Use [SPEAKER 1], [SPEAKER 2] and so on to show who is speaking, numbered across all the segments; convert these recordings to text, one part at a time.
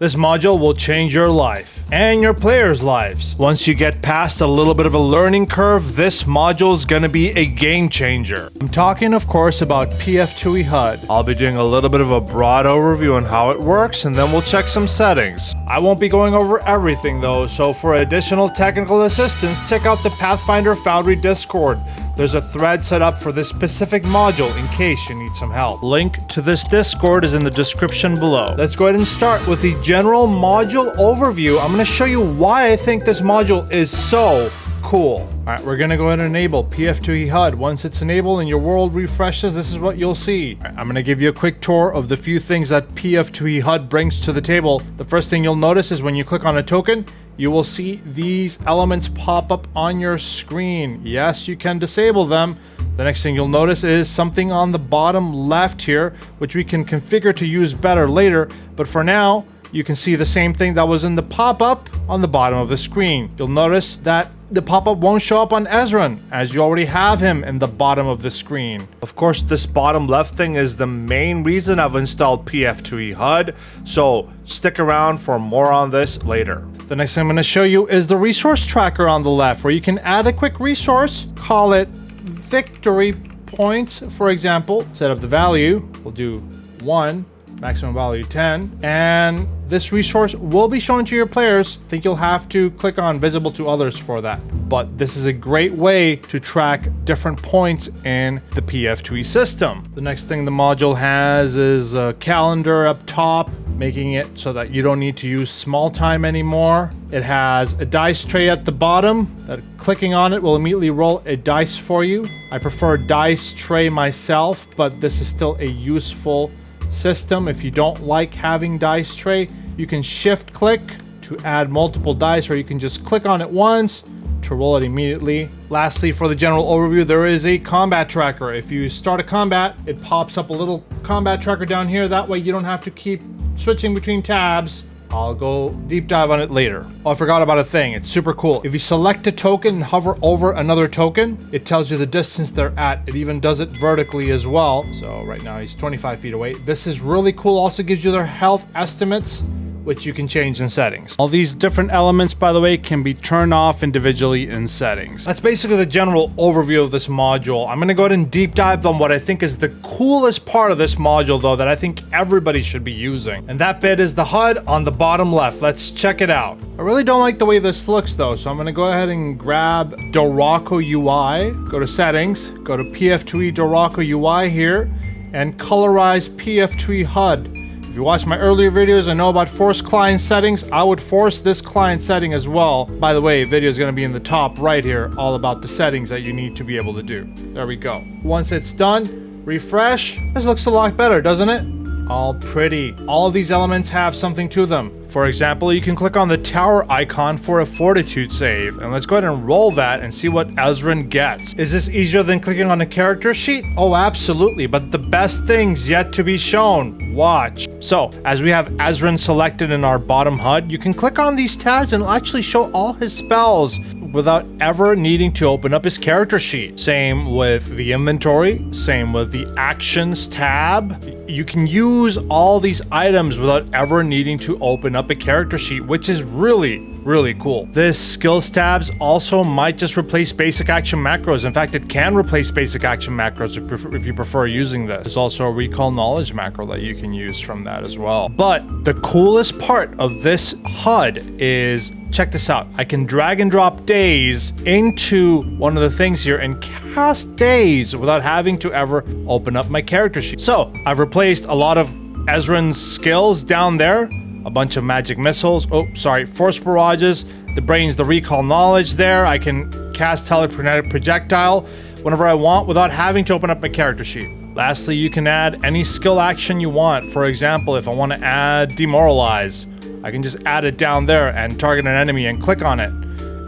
[SPEAKER 1] This module will change your life and your players' lives. Once you get past a little bit of a learning curve, this module is going to be a game changer. I'm talking, of course, about PF2e HUD. I'll be doing a little bit of a broad overview on how it works, and then we'll check some settings. I won't be going over everything though, so for additional technical assistance, check out the Pathfinder Foundry Discord. There's a thread set up for this specific module in case you need some help. Link to this Discord is in the description below. Let's go ahead and start with the general module overview. I'm going to show you why I think this module is so cool. Alright, we're going to go ahead and enable PF2e HUD. Once it's enabled and your world refreshes, this is what you'll see. I'm going to give you a quick tour of the few things that PF2e HUD brings to the table. The first thing you'll notice is when you click on a token, you will see these elements pop up on your screen. Yes, you can disable them. The next thing you'll notice is something on the bottom left here, which we can configure to use better later. But for now, you can see the same thing that was in the pop-up on the bottom of the screen. You'll notice that the pop-up won't show up on Ezran, as you already have him in the bottom of the screen. Of course, this bottom left thing is the main reason I've installed PF2e HUD, so stick around for more on this later. The next thing I'm going to show you is the resource tracker on the left, where you can add a quick resource, call it victory points, for example. Set up the value, we'll do 1. Maximum value 10, and this resource will be shown to your players. I think you'll have to click on visible to others for that, but this is a great way to track different points in the PF2e system. The next thing the module has is a calendar up top, making it so that you don't need to use small time anymore. It has a dice tray at the bottom that clicking on it will immediately roll a dice for you. I prefer dice tray myself, but this is still a useful system. If you don't like having dice tray, you can shift click to add multiple dice, or you can just click on it once to roll it immediately. Lastly, for the general overview, there is a combat tracker. If you start a combat, it pops up a little combat tracker down here. That way you don't have to keep switching between tabs. I'll go deep dive on it later. Oh, I forgot about a thing. It's super cool. If you select a token and hover over another token, it tells you the distance they're at. It even does it vertically as well. So right now he's 25 feet away. This is really cool. Also gives you their health estimates, which you can change in settings. All these different elements, by the way, can be turned off individually in settings. That's basically the general overview of this module. I'm going to go ahead and deep dive on what I think is the coolest part of this module, though, that I think everybody should be using. And that bit is the HUD on the bottom left. Let's check it out. I really don't like the way this looks, though, so I'm going to go ahead and grab Dorako UI, go to settings, go to PF2e Dorako UI here, and colorize PF2e HUD. If you watch my earlier videos and know about force client settings, I would force this client setting as well. By the way, video is going to be in the top right here, all about the settings that you need to be able to do. There we go. Once it's done, refresh. This looks a lot better, doesn't it? All pretty. All of these elements have something to them. For example, you can click on the tower icon for a fortitude save, and let's go ahead and roll that and see what Ezran gets. Is this easier than clicking on a character sheet? Oh, absolutely, but the best thing's yet to be shown. Watch. So, as we have Ezran selected in our bottom HUD, you can click on these tabs and it'll actually show all his spells without ever needing to open up his character sheet. Same with the inventory, same with the actions tab. You can use all these items without ever needing to open up a character sheet, which is really cool. This skills tabs also might just replace basic action macros. In fact, it can replace basic action macros if you prefer using this. There's also a recall knowledge macro that you can use from that as well. But the coolest part of this HUD is, check this out. I can drag and drop days into one of the things here and cast days without having to ever open up my character sheet. So I've replaced a lot of Ezran's skills down there. A bunch of magic missiles, force barrages, the brains, the recall knowledge there. I can cast telekinetic projectile whenever I want without having to open up my character sheet. Lastly, you can add any skill action you want. For example, if I want to add demoralize, I can just add it down there and target an enemy and click on it.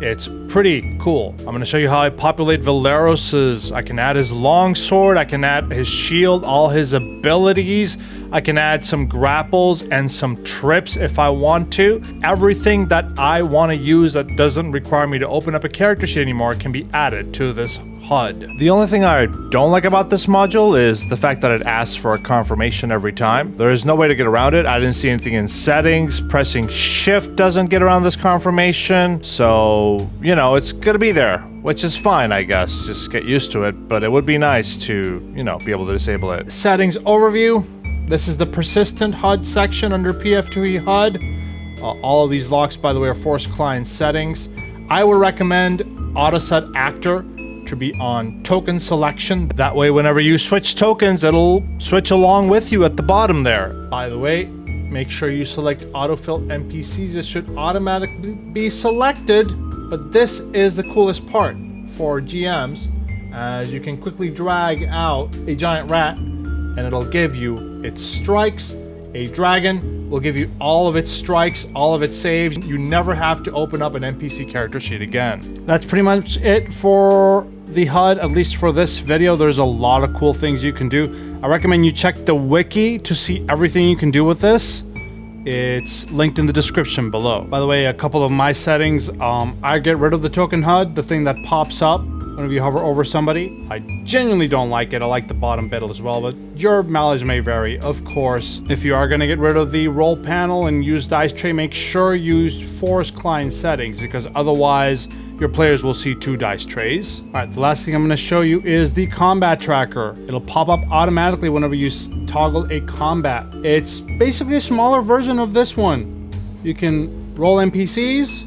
[SPEAKER 1] It's pretty cool. I'm going to show you how I populate Valeros's. I can add his longsword, I can add his shield, all his abilities. I can add some grapples and some trips if I want to. Everything that I want to use that doesn't require me to open up a character sheet anymore can be added to this HUD. The only thing I don't like about this module is the fact that it asks for a confirmation every time. There is no way to get around it. I didn't see anything in settings. Pressing shift doesn't get around this confirmation. So, you know, it's gonna be there, which is fine, I guess. Just get used to it, but it would be nice to, you know, be able to disable it. Settings overview. This is the persistent HUD section under PF2e HUD. All of these locks, by the way, are force client settings. I would recommend AutoSet Actor to be on token selection. That way, whenever you switch tokens, it'll switch along with you at the bottom there. By the way, make sure you select autofill NPCs. It should automatically be selected, but this is the coolest part for GMs, as you can quickly drag out a giant rat and it'll give you its strikes. A dragon will give you all of its strikes, all of its saves. You never have to open up an NPC character sheet again. That's pretty much it for the HUD, at least for this video. There's a lot of cool things you can do. I recommend you check the wiki to see everything you can do with this. It's linked in the description below. By the way, a couple of my settings, I get rid of the token HUD, the thing that pops up whenever you hover over somebody. I genuinely don't like it. I like the bottom bit as well, but your mileage may vary. Of course, if you are going to get rid of the roll panel and use dice tray, make sure you use force client settings, because otherwise your players will see 2 dice trays. All right, the last thing I'm going to show you is the combat tracker. It'll pop up automatically whenever you toggle a combat. It's basically a smaller version of this one. You can roll NPCs.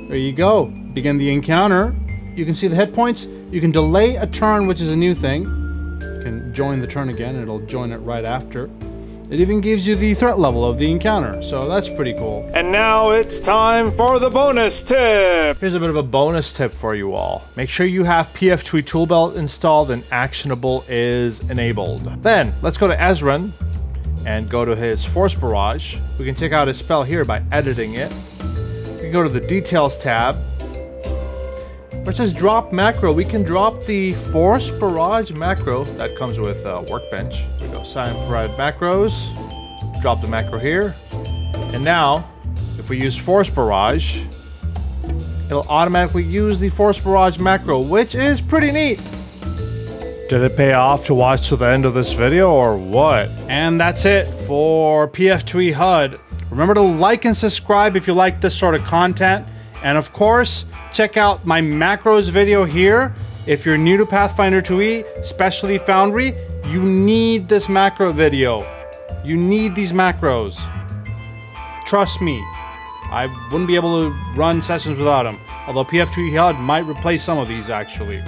[SPEAKER 1] There you go. Begin the encounter. You can see the hit points. You can delay a turn, which is a new thing. You can join the turn again, and it'll join it right after. It even gives you the threat level of the encounter, so that's pretty cool. And now it's time for the bonus tip! Here's a bit of a bonus tip for you all. Make sure you have PF2e Toolbelt installed and Actionable is enabled. Then, let's go to Ezran and go to his Force Barrage. We can take out his spell here by editing it. We can go to the Details tab, where it says drop macro. We can drop the Force Barrage macro that comes with Workbench. Here we go, sign provide macros, drop the macro here. And now, if we use Force Barrage, it'll automatically use the Force Barrage macro, which is pretty neat. Did it pay off to watch to the end of this video or what? And that's it for PF2e HUD. Remember to like and subscribe if you like this sort of content. And of course, check out my macros video here. If you're new to Pathfinder 2e, especially Foundry, you need this macro video. You need these macros. Trust me, I wouldn't be able to run sessions without them. Although PF2e HUD might replace some of these actually.